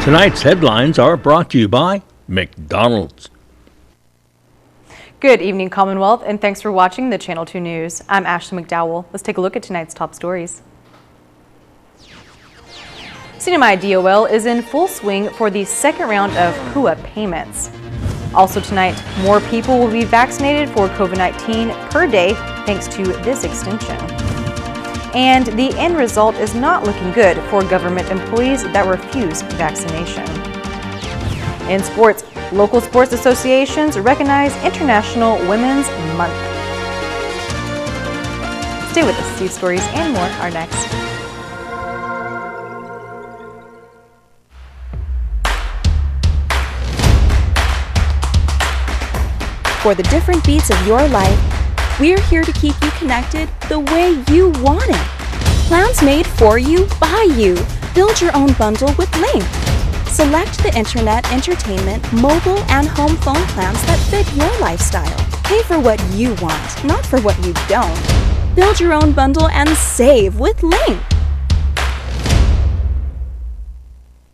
Tonight's headlines are brought to you by McDonald's. Good evening, Commonwealth, and thanks for watching the Channel 2 News. I'm Ashley McDowell. Let's take a look at tonight's top stories. CNMI DOL is in full swing for the second round of PUA payments. Also tonight, more people will be vaccinated for COVID-19 per day thanks to this extension. And the end result is not looking good for government employees that refuse vaccination. In sports, local sports associations recognize International Women's Month. Stay with us. These stories and more are next. For the different beats of your life, we're here to keep you connected the way you want it. Plans made for you, by you. Build your own bundle with Link. Select the internet, entertainment, mobile, and home phone plans that fit your lifestyle. Pay for what you want, not for what you don't. Build your own bundle and save with Link.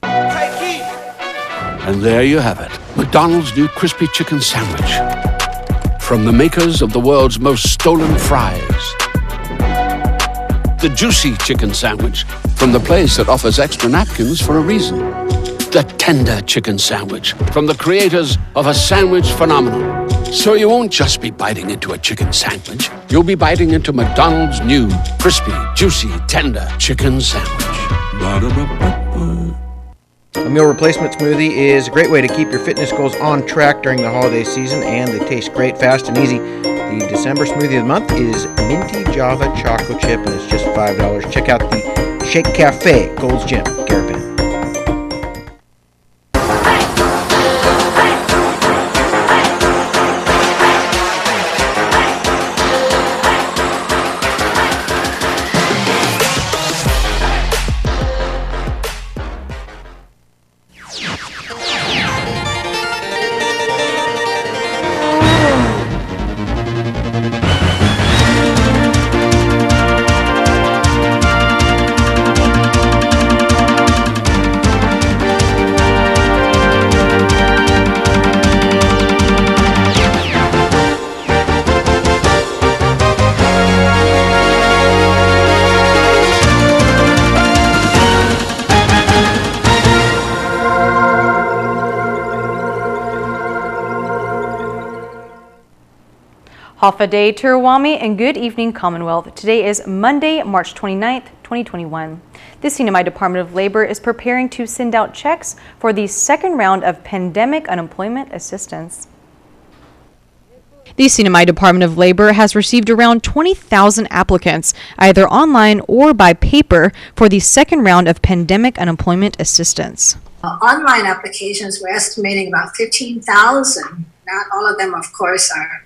And there you have it, McDonald's new crispy chicken sandwich. From the makers of the world's most stolen fries. The juicy chicken sandwich from the place that offers extra napkins for a reason. The tender chicken sandwich from the creators of a sandwich phenomenon. So you won't just be biting into a chicken sandwich. You'll be biting into McDonald's new crispy, juicy, tender chicken sandwich. Ba-da-ba-ba-ba. A meal replacement smoothie is a great way to keep your fitness goals on track during the holiday season, and they taste great, fast, and easy. The December smoothie of the month is Minty Java Choco Chip, and it's just $5. Check out the Shake Cafe, Gold's Gym, Garapan. Hafa Day Tirawami and good evening, Commonwealth. Today is Monday, March 29th, 2021. The CNMI Department of Labor is preparing to send out checks for the second round of pandemic unemployment assistance. The CNMI Department of Labor has received around 20,000 applicants, either online or by paper, for the second round of pandemic unemployment assistance. Online applications, we're estimating about 15,000. Not all of them, of course, are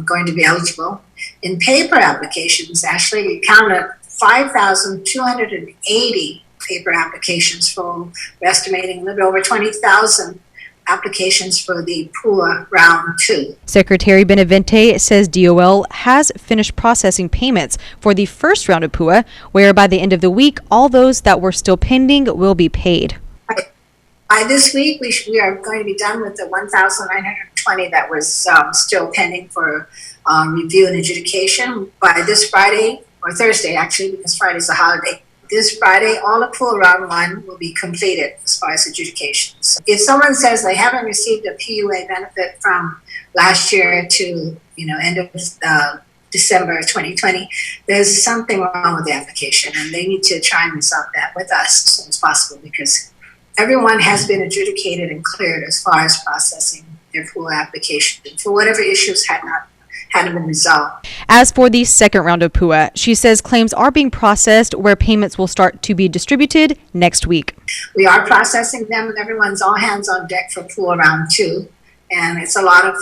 going to be eligible. In paper applications, actually, we counted 5,280 paper applications for, we're estimating a little bit over 20,000 applications for the PUA Round 2. Secretary Benavente says DOL has finished processing payments for the first round of PUA, where by the end of the week, all those that were still pending will be paid. By this week, we are going to be done with the 1,920 that was still pending for review and adjudication. By this Friday, or Thursday actually, because Friday's a holiday, this Friday, all of PUA Round 1 will be completed as far as adjudications. If someone says they haven't received a PUA benefit from last year to end of December 2020, there's something wrong with the application, and they need to try and resolve that with us as soon as possible, because everyone has been adjudicated and cleared as far as processing their PUA application for whatever issues hadn't been resolved. As for the second round of PUA, she says claims are being processed where payments will start to be distributed next week. We are processing them, and everyone's all hands on deck for PUA Round 2. And it's a lot of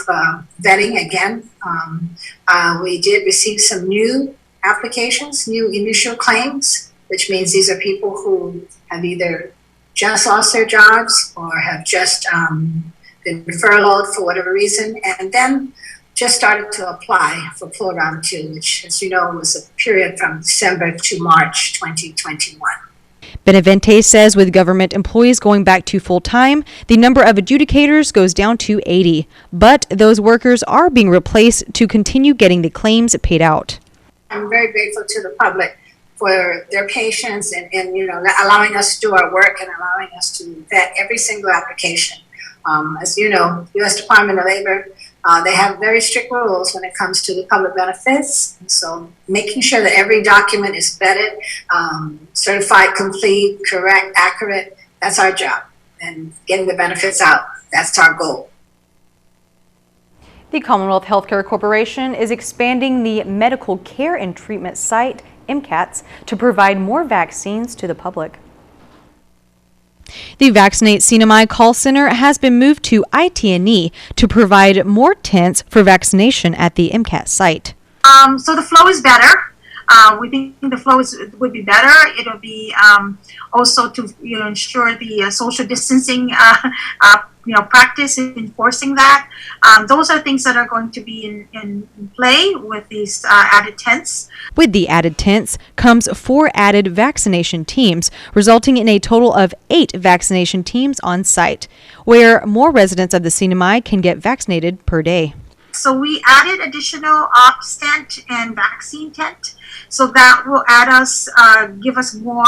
vetting again. We did receive some new applications, new initial claims, which means these are people who have either just lost their jobs or have just been furloughed for whatever reason, and then just started to apply for PUA Round 2, which, as you know, was a period from December to March 2021. Benavente says with government employees going back to full-time, the number of adjudicators goes down to 80, but those workers are being replaced to continue getting the claims paid out. I'm very grateful to the public for their patience and allowing us to do our work and allowing us to vet every single application. As you know, U.S. Department of Labor, they have very strict rules when it comes to the public benefits. So making sure that every document is vetted, certified, complete, correct, accurate, that's our job. And getting the benefits out, that's our goal. The Commonwealth Healthcare Corporation is expanding the medical care and treatment site, MCATs, to provide more vaccines to the public. The Vaccinate CNMI call center has been moved to IT&E to provide more tents for vaccination at the MCAT site. So the flow is better. We think the flow would be better. It'll be also to ensure the social distancing practice in enforcing that. Those are things that are going to be in play with these added tents. With the added tents comes 4 added vaccination teams, resulting in a total of 8 vaccination teams on site, where more residents of the CNMI can get vaccinated per day. So we added additional ops tent and vaccine tent. So that will give us more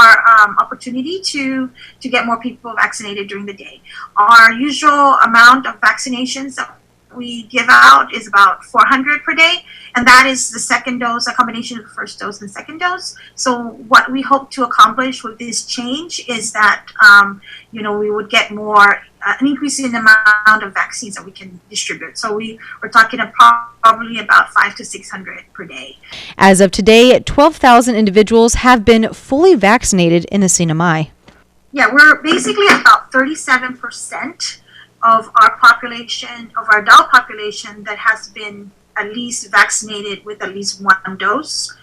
opportunity to get more people vaccinated during the day. Our usual amount of vaccinations that we give out is about 400 per day, and that is the second dose, a combination of the first dose and second dose. So what we hope to accomplish with this change is that we would get more an increase in the amount of vaccines that we can distribute. So we're talking probably about 500 to 600 per day. As of today, 12,000 individuals have been fully vaccinated in the CNMI. Yeah, we're basically about 37% of our population, of our adult population, that has been at least vaccinated with at least 1 dose,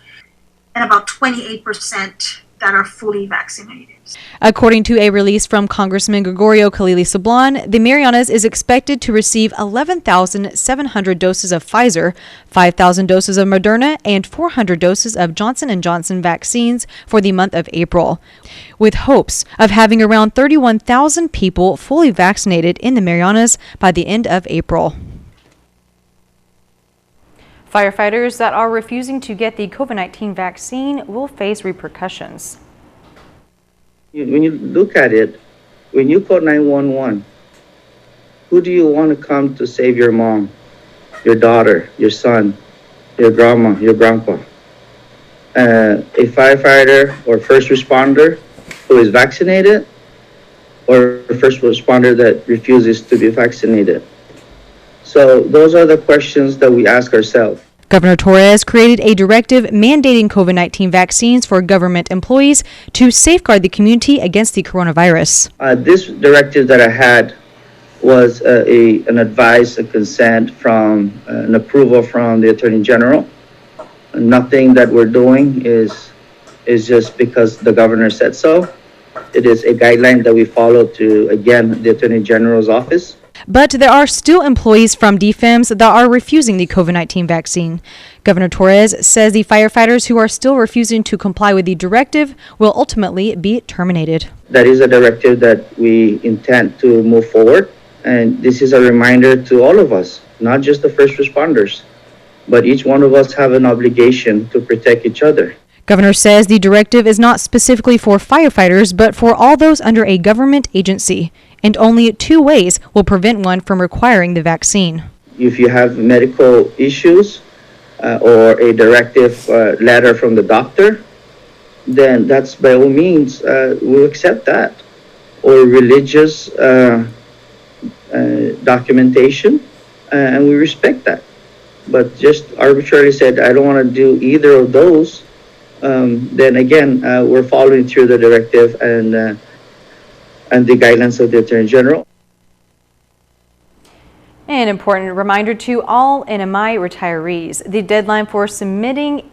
and about 28% that are fully vaccinated. According to a release from Congressman Gregorio Khalili Sablan, the Marianas is expected to receive 11,700 doses of Pfizer, 5,000 doses of Moderna, and 400 doses of Johnson & Johnson vaccines for the month of April, with hopes of having around 31,000 people fully vaccinated in the Marianas by the end of April. Firefighters that are refusing to get the COVID-19 vaccine will face repercussions. When you look at it, when you call 911, who do you want to come to save your mom, your daughter, your son, your grandma, your grandpa? A firefighter or first responder who is vaccinated, or a first responder that refuses to be vaccinated? So those are the questions that we ask ourselves. Governor Torres created a directive mandating COVID-19 vaccines for government employees to safeguard the community against the coronavirus. This directive that I had was an advice, a consent from an approval from the Attorney General. Nothing that we're doing is just because the governor said so. It is a guideline that we follow to, again, the Attorney General's office. But there are still employees from DFEMS that are refusing the COVID-19 vaccine. Governor Torres says the firefighters who are still refusing to comply with the directive will ultimately be terminated. That is a directive that we intend to move forward. And this is a reminder to all of us, not just the first responders, but each one of us have an obligation to protect each other. Governor says the directive is not specifically for firefighters, but for all those under a government agency, and only 2 ways will prevent one from requiring the vaccine. If you have medical issues or a directive letter from the doctor, then that's by all means, we'll accept that. Or religious documentation, and we respect that. But just arbitrarily said, I don't want to do either of those, then again, we're following through the directive and the guidelines of the Attorney General. An important reminder to all NMI retirees. The deadline for submitting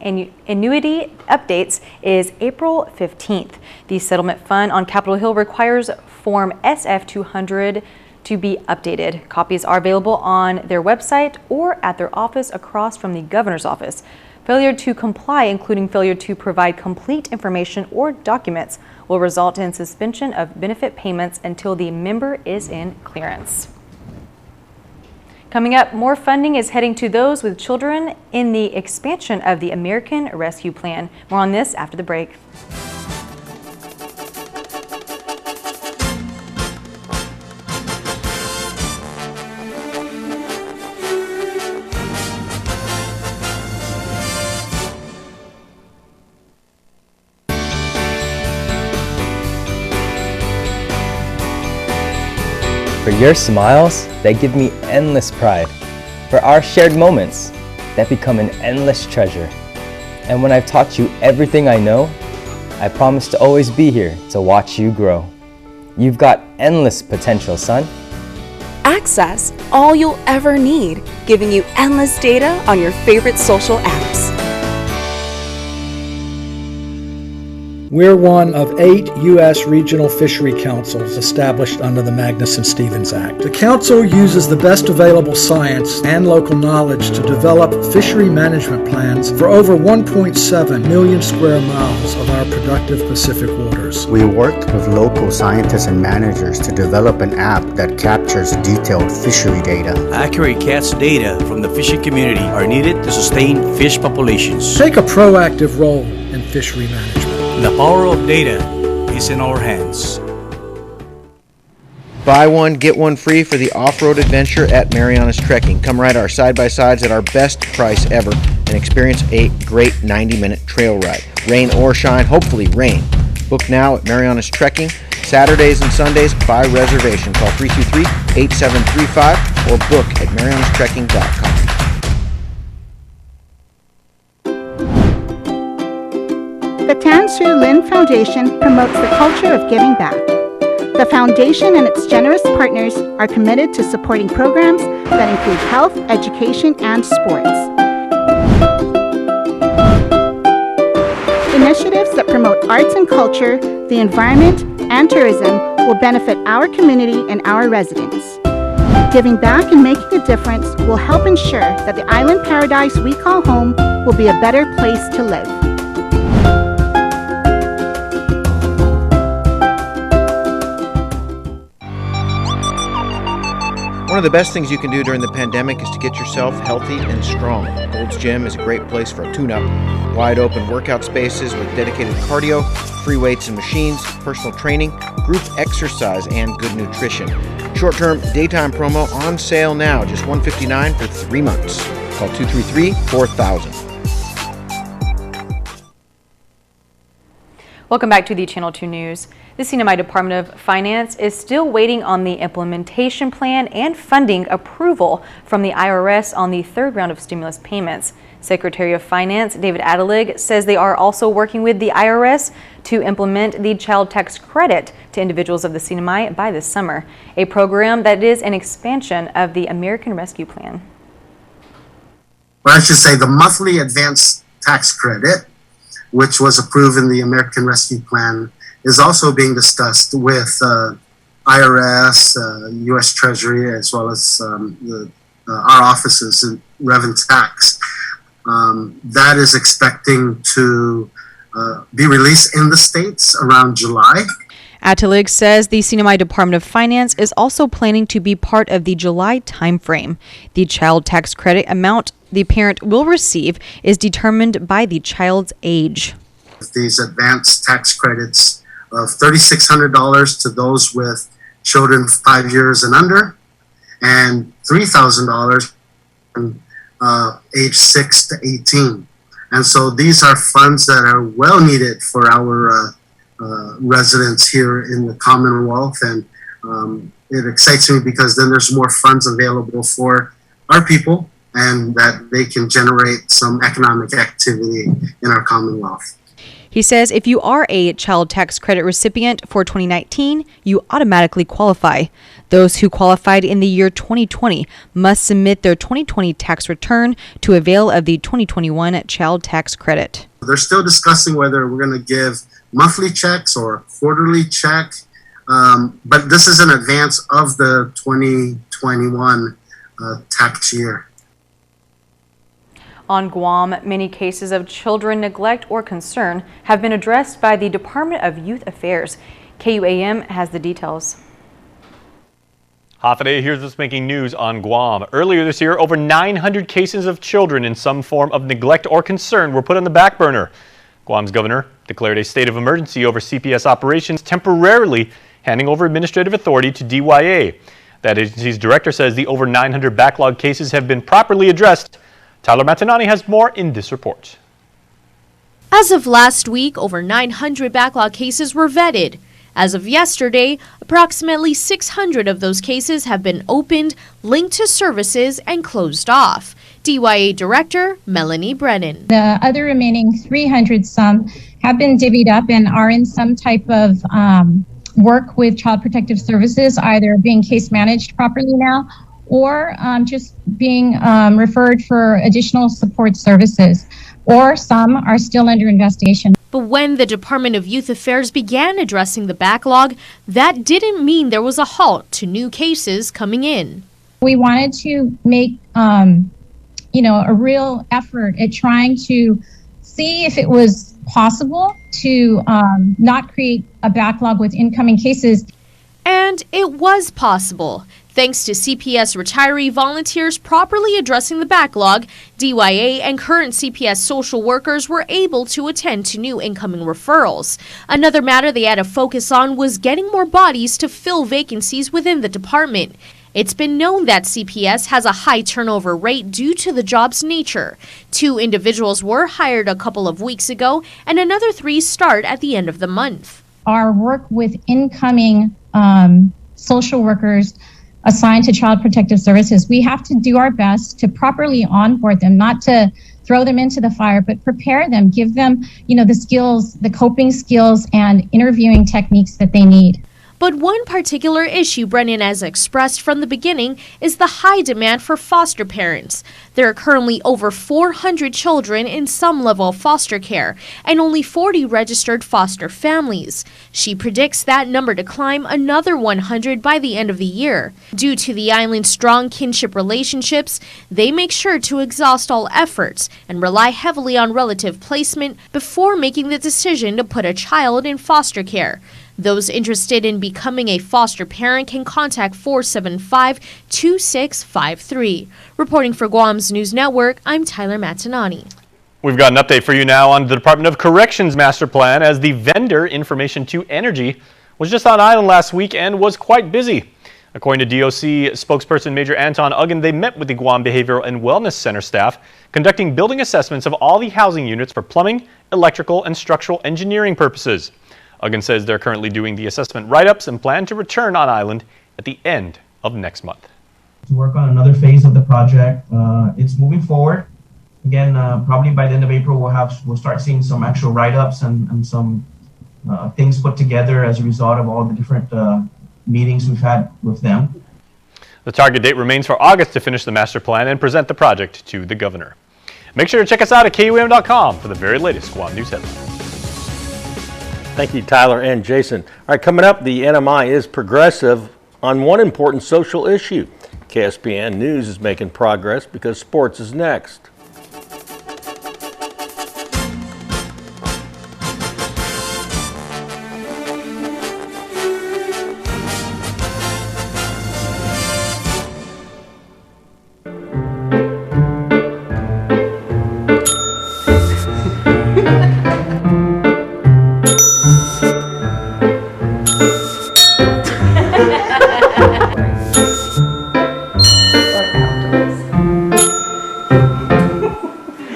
annuity updates is April 15th. The settlement fund on Capitol Hill requires Form SF-200 to be updated. Copies are available on their website or at their office across from the governor's office. Failure to comply, including failure to provide complete information or documents, will result in suspension of benefit payments until the member is in clearance. Coming up, more funding is heading to those with children in the expansion of the American Rescue Plan. More on this after the break. For your smiles, that give me endless pride. For our shared moments, that become an endless treasure. And when I've taught you everything I know, I promise to always be here to watch you grow. You've got endless potential, son. Access all you'll ever need, giving you endless data on your favorite social apps. We're one of 8 U.S. regional fishery councils established under the Magnuson-Stevens Act. The council uses the best available science and local knowledge to develop fishery management plans for over 1.7 million square miles of our productive Pacific waters. We worked with local scientists and managers to develop an app that captures detailed fishery data. Accurate catch data from the fishing community are needed to sustain fish populations. Take a proactive role in fishery management. The power of data is in our hands. Buy one, get one free for the off-road adventure at Mariana's Trekking. Come ride our side-by-sides at our best price ever and experience a great 90-minute trail ride. Rain or shine, hopefully rain. Book now at Mariana's Trekking. Saturdays and Sundays by reservation. Call 323-8735 or book at marianastrekking.com. The Tan Su Lin Foundation promotes the culture of giving back. The foundation and its generous partners are committed to supporting programs that include health, education, and sports. Initiatives that promote arts and culture, the environment, and tourism will benefit our community and our residents. Giving back and making a difference will help ensure that the island paradise we call home will be a better place to live. One of the best things you can do during the pandemic is to get yourself healthy and strong. Gold's Gym is a great place for a tune-up. Wide open workout spaces with dedicated cardio, free weights and machines, personal training, group exercise, and good nutrition. Short-term daytime promo on sale now, just $159 for 3 months. Call 233-4000. Welcome back to the Channel 2 News. The CNMI Department of Finance is still waiting on the implementation plan and funding approval from the IRS on the third round of stimulus payments. Secretary of Finance David Adelig says they are also working with the IRS to implement the child tax credit to individuals of the CNMI by this summer, a program that is an expansion of the American Rescue Plan. Or I should say the monthly advance tax credit, which was approved in the American Rescue Plan, is also being discussed with IRS, U.S. Treasury, as well as our offices in Rev and Tax. That is expecting to be released in the States around July. Atelig says the CNMI Department of Finance is also planning to be part of the July timeframe. The child tax credit amount the parent will receive is determined by the child's age. These advanced tax credits of $3,600 to those with children 5 years and under, and $3,000 age 6 to 18. And so these are funds that are well needed for our residents here in the Commonwealth, and it excites me because then there's more funds available for our people and that they can generate some economic activity in our Commonwealth. He says if you are a child tax credit recipient for 2019, you automatically qualify. Those who qualified in the year 2020 must submit their 2020 tax return to avail of the 2021 child tax credit. They're still discussing whether we're going to give monthly checks or a quarterly check, but this is in advance of the 2021 tax year. On Guam, many cases of children neglect or concern have been addressed by the Department of Youth Affairs. KUAM has the details. Hafaday, here's what's making news on Guam. Earlier this year, over 900 cases of children in some form of neglect or concern were put on the back burner. Guam's governor declared a state of emergency over CPS operations, temporarily handing over administrative authority to DYA. That agency's director says the over 900 backlog cases have been properly addressed. Tyler Matanani has more in this report. As of last week, over 900 backlog cases were vetted. As of yesterday, approximately 600 of those cases have been opened, linked to services, and closed off. DYA Director Melanie Brennan. The other remaining 300 some have been divvied up and are in some type of work with Child Protective Services, either being case managed properly now or just being referred for additional support services, or some are still under investigation. But when the Department of Youth Affairs began addressing the backlog, that didn't mean there was a halt to new cases coming in. We wanted to make a real effort at trying to see if it was possible to not create a backlog with incoming cases. And it was possible. Thanks to CPS retiree volunteers properly addressing the backlog, DYA and current CPS social workers were able to attend to new incoming referrals. Another matter they had to focus on was getting more bodies to fill vacancies within the department. It's been known that CPS has a high turnover rate due to the job's nature. 2 individuals were hired a couple of weeks ago, and another 3 start at the end of the month. Our work with incoming social workers assigned to Child Protective Services, we have to do our best to properly onboard them, not to throw them into the fire, but prepare them, give them, the skills, the coping skills and interviewing techniques that they need. But one particular issue Brennan has expressed from the beginning is the high demand for foster parents. There are currently over 400 children in some level of foster care and only 40 registered foster families. She predicts that number to climb another 100 by the end of the year. Due to the island's strong kinship relationships, they make sure to exhaust all efforts and rely heavily on relative placement before making the decision to put a child in foster care. Those interested in becoming a foster parent can contact 475-2653. Reporting for Guam's News Network, I'm Tyler Matanani. We've got an update for you now on the Department of Corrections master plan, as the vendor Information 2 Energy was just on island last week and was quite busy. According to DOC spokesperson Major Anton Uggan, they met with the Guam Behavioral and Wellness Center staff, conducting building assessments of all the housing units for plumbing, electrical, and structural engineering purposes. Uggan says they're currently doing the assessment write-ups and plan to return on island at the end of next month. To work on another phase of the project. It's moving forward. Again, probably by the end of April, we'll start seeing some actual write-ups and some things put together as a result of all the different meetings we've had with them. The target date remains for August to finish the master plan and present the project to the governor. Make sure to check us out at KUAM.com for the very latest Guam news headlines. Thank you, Tyler and Jason. All right, coming up, the NMI is progressive on one important social issue. KSPN News is making progress because sports is next.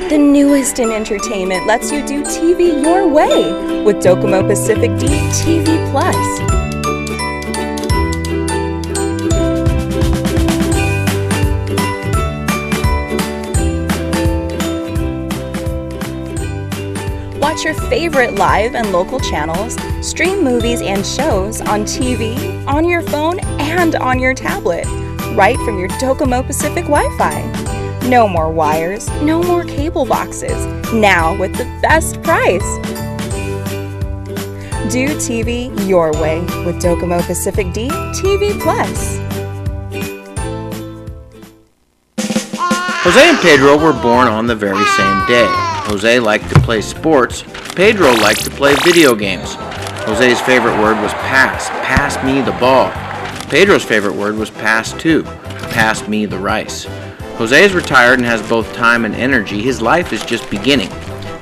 The newest in entertainment lets you do TV your way with Docomo Pacific D TV Plus. Watch your favorite live and local channels, stream movies and shows on TV, on your phone, and on your tablet, right from your Docomo Pacific Wi-Fi. No more wires, no more cable boxes, now with the best price. Do TV your way with Docomo Pacific D TV Plus. Jose and Pedro were born on the very same day. Jose liked to play sports. Pedro liked to play video games. Jose's favorite word was pass. Pass me the ball. Pedro's favorite word was pass too. Pass me the rice. Jose is retired and has both time and energy. His life is just beginning.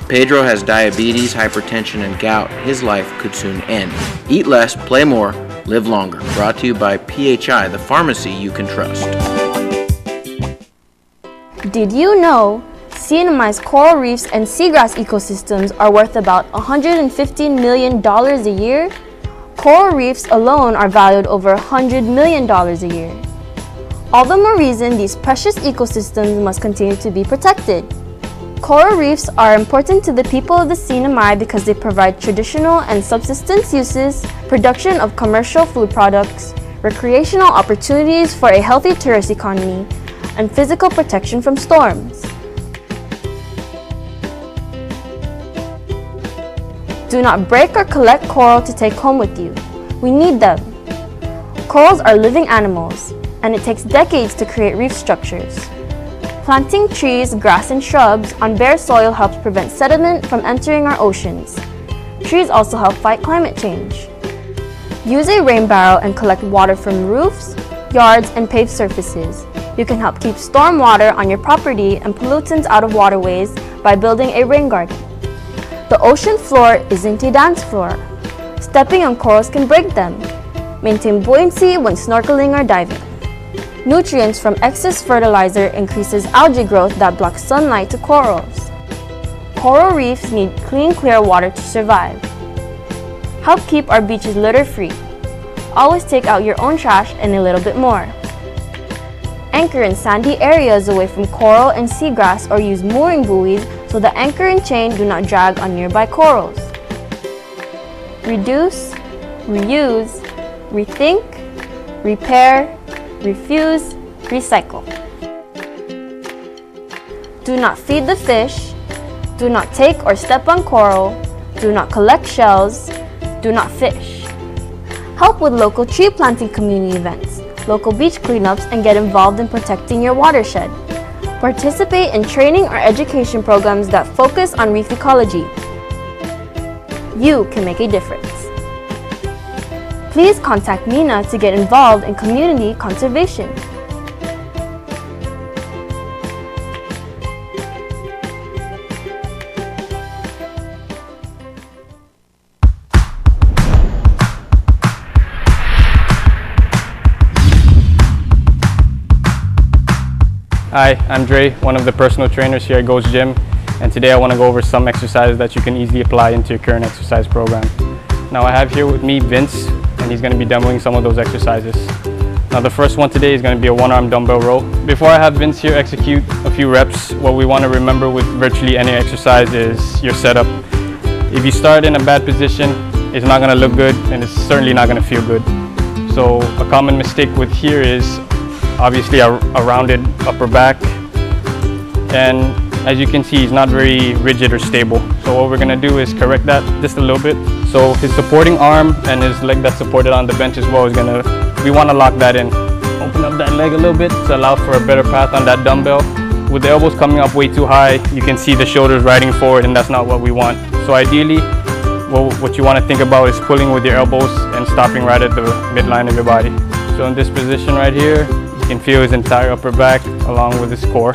Pedro has diabetes, hypertension, and gout. His life could soon end. Eat less, play more, live longer. Brought to you by PHI, the pharmacy you can trust. Did you know CNMI's coral reefs and seagrass ecosystems are worth about $115 million a year? Coral reefs alone are valued over $100 million a year. All the more reason these precious ecosystems must continue to be protected. Coral reefs are important to the people of the CNMI because they provide traditional and subsistence uses, production of commercial food products, recreational opportunities for a healthy tourist economy, and physical protection from storms. Do not break or collect coral to take home with you. We need them. Corals are living animals, and it takes decades to create reef structures. Planting trees, grass, and shrubs on bare soil helps prevent sediment from entering our oceans. Trees also help fight climate change. Use a rain barrel and collect water from roofs, yards, and paved surfaces. You can help keep storm water on your property and pollutants out of waterways by building a rain garden. The ocean floor isn't a dance floor. Stepping on corals can break them. Maintain buoyancy when snorkeling or diving. Nutrients from excess fertilizer increases algae growth that blocks sunlight to corals. Coral reefs need clean, clear water to survive. Help keep our beaches litter-free. Always take out your own trash and a little bit more. Anchor in sandy areas away from coral and seagrass or use mooring buoys so the anchor and chain do not drag on nearby corals. Reduce, reuse, rethink, repair, refuse, recycle. Do not feed the fish. Do not take or step on coral. Do not collect shells. Do not fish. Help with local tree planting community events, local beach cleanups, and get involved in protecting your watershed. Participate in training or education programs that focus on reef ecology. You can make a difference. Please contact Mina to get involved in community conservation. Hi, I'm Dre, one of the personal trainers here at Ghost Gym, and today I want to go over some exercises that you can easily apply into your current exercise program. Now I have here with me Vince, and he's going to be demoing some of those exercises. Now the first one today is going to be a one-arm dumbbell row. Before I have Vince here execute a few reps, what we want to remember with virtually any exercise is your setup. If you start in a bad position, it's not going to look good, and it's certainly not going to feel good. So a common mistake with here is obviously a rounded upper back, and as you can see, he's not very rigid or stable. So what we're going to do is correct that just a little bit. So his supporting arm and his leg that's supported on the bench as well is we want to lock that in. Open up that leg a little bit to allow for a better path on that dumbbell. With the elbows coming up way too high, you can see the shoulders riding forward, and that's not what we want. So ideally, what you want to think about is pulling with your elbows and stopping right at the midline of your body. So in this position right here, you can feel his entire upper back along with his core.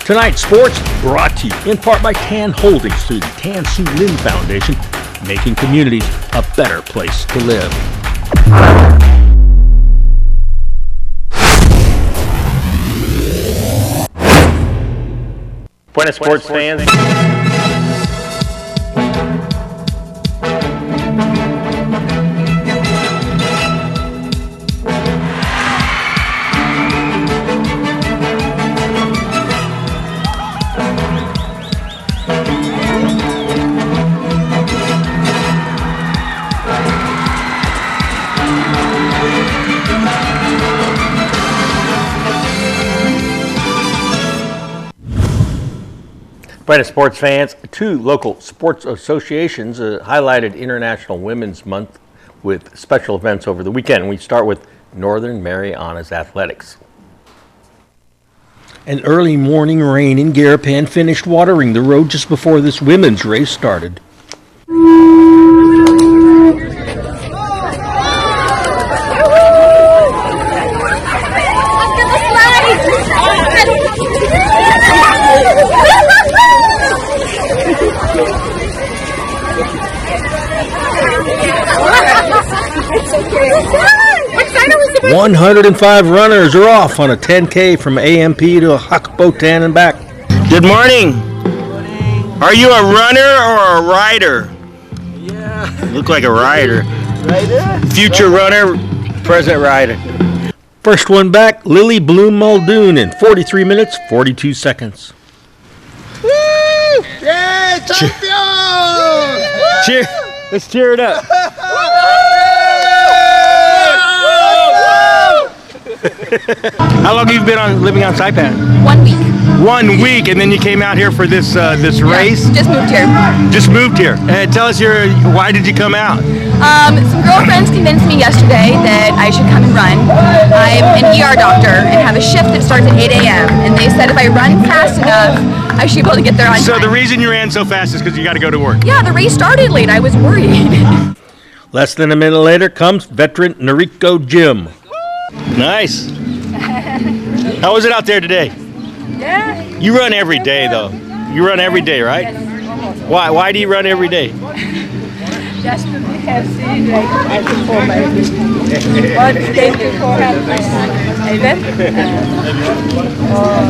Tonight's sports brought to you in part by Tan Holdings through the Tan Su Lin Foundation, making communities a better place to live. Buenas sports fans. Brandon sports fans, 2 local sports associations highlighted International Women's Month with special events over the weekend. We start with Northern Marianas Athletics. An early morning rain in Garapan finished watering the road just before this women's race started. 105 runners are off on a 10K from AMP to Hakbotan and back. Good morning. Are you a runner or a rider? Yeah. You look like a rider. Rider? Future runner, present rider. First one back, Lily Bloom Muldoon in 43 minutes, 42 seconds. Woo! Yeah, champion! Cheer. Let's cheer it up. How long have you been living on Saipan? 1 week. 1 week, and then you came out here for this race? Just moved here. Just moved here. Tell us why did you come out? Some girlfriends convinced me yesterday that I should come and run. I'm an ER doctor and have a shift that starts at 8 a.m. And they said if I run fast enough, I should be able to get there on time. So the reason you ran so fast is because you got to go to work? Yeah, the race started late. I was worried. Less than a minute later comes veteran Noriko Jim. Nice. How was it out there today? Yeah. You run every day, though. You run every day, right? Yes. Why do you run every day? Just to be healthy, like I before my all the day before event.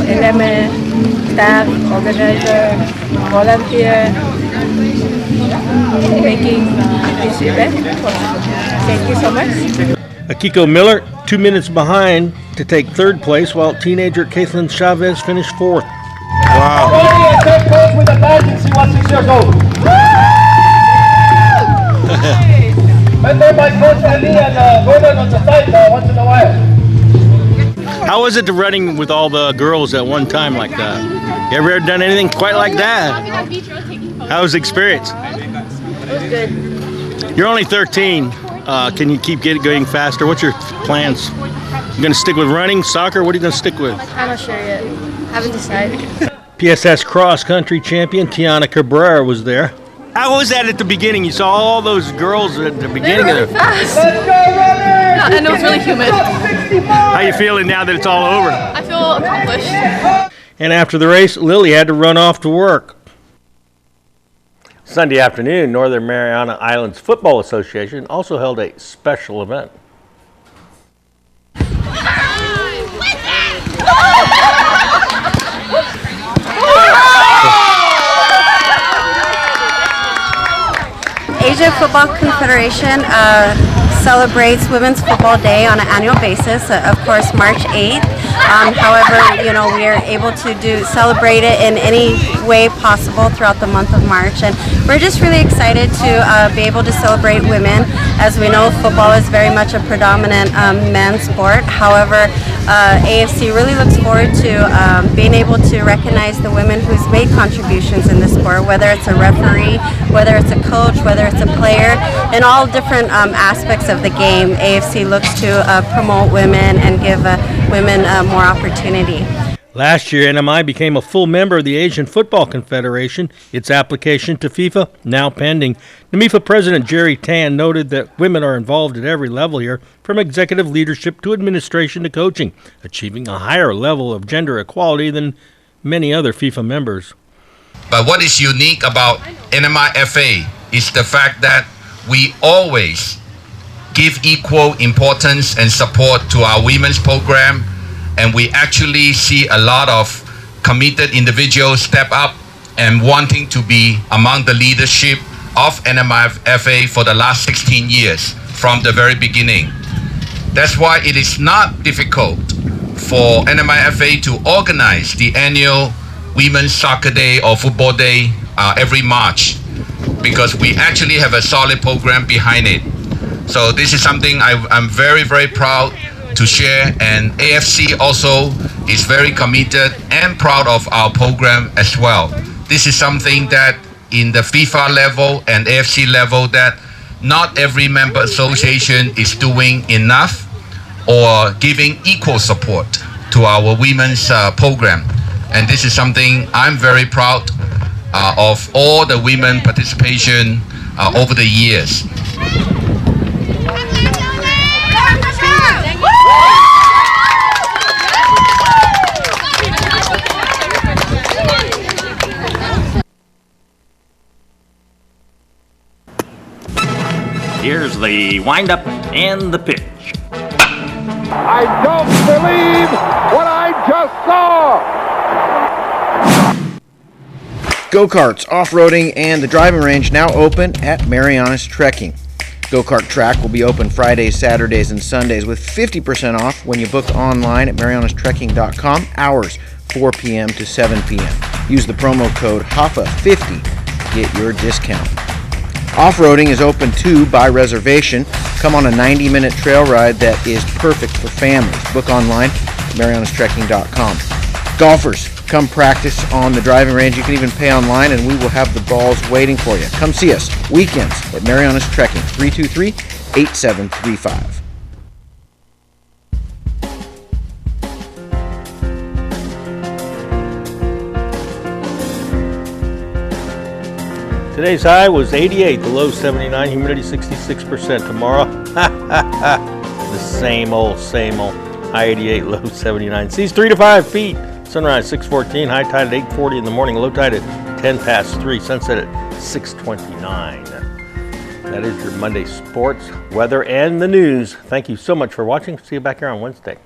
Element, staff, organizer, volunteer, making this event possible. Thank you so much. Akiko Miller, 2 minutes behind to take 3rd place, while teenager Caitlin Chavez finished 4th. Wow. With a badge and see what 6 years old. Mentored by Coach Ali and Gordon on the side once in a while. How was it to running with all the girls at one time like that? You ever done anything quite like that? How was the experience? It was good. You're only 13. Can you keep going faster? What's your plans? You gonna stick with running, soccer? What are you gonna stick with? I'm not sure yet. Haven't decided. PSS cross country champion Tiana Cabrera was there. How was that at the beginning? You saw all those girls at the beginning. They were really fast. Yeah, and it was really humid. How you feeling now that it's all over? I feel accomplished. And after the race, Lily had to run off to work. Sunday afternoon, Northern Mariana Islands Football Association also held a special event. Asia Football Confederation celebrates Women's Football Day on an annual basis, of course March 8th. However, we are able to celebrate it in any way possible throughout the month of March, and we're just really excited to be able to celebrate women. As we know, football is very much a predominant men's sport. However, AFC really looks forward to being able to recognize the women who's made contributions in the sport, whether it's a referee, whether it's a coach, whether it's a player, in all different aspects of the game. AFC looks to promote women and give women more opportunity. Last year, NMI became a full member of the Asian Football Confederation. Its application to FIFA now pending. NMIFA President Jerry Tan noted that women are involved at every level here, from executive leadership to administration to coaching, achieving a higher level of gender equality than many other FIFA members. But what is unique about NMI FA is the fact that we always give equal importance and support to our women's program, and we actually see a lot of committed individuals step up and wanting to be among the leadership of NMI FA for the last 16 years from the very beginning. That's why it is not difficult for NMI FA to organize the annual Women's Soccer Day or Football Day every March, because we actually have a solid program behind it. So this is something I'm very, very proud to share, and AFC also is very committed and proud of our program as well. this is something that in the FIFA level and AFC level that not every member association is doing enough or giving equal support to our women's program. And this is something I'm very proud of all the women participation over the years. Here's the windup and the pitch. I don't believe what I just saw! Go-karts, off-roading, and the driving range now open at Marianas Trekking. Go-kart track will be open Fridays, Saturdays, and Sundays with 50% off when you book online at marianastrekking.com, hours 4 p.m. to 7 p.m. Use the promo code HAFA50 to get your discount. Off-roading is open too by reservation. Come on a 90-minute trail ride that is perfect for families. Book online at marianastrekking.com. Golfers, come practice on the driving range. You can even pay online and we will have the balls waiting for you. Come see us weekends at Marianas Trekking, 323-8735. Today's high was 88, the low 79, humidity 66%. Tomorrow, the same old, high 88, low 79. Seas 3 to 5 feet. Sunrise 6:14, high tide at 8:40 in the morning, low tide at 10 past 3, sunset at 6:29. That is your Monday sports, weather, and the news. Thank you so much for watching. See you back here on Wednesday.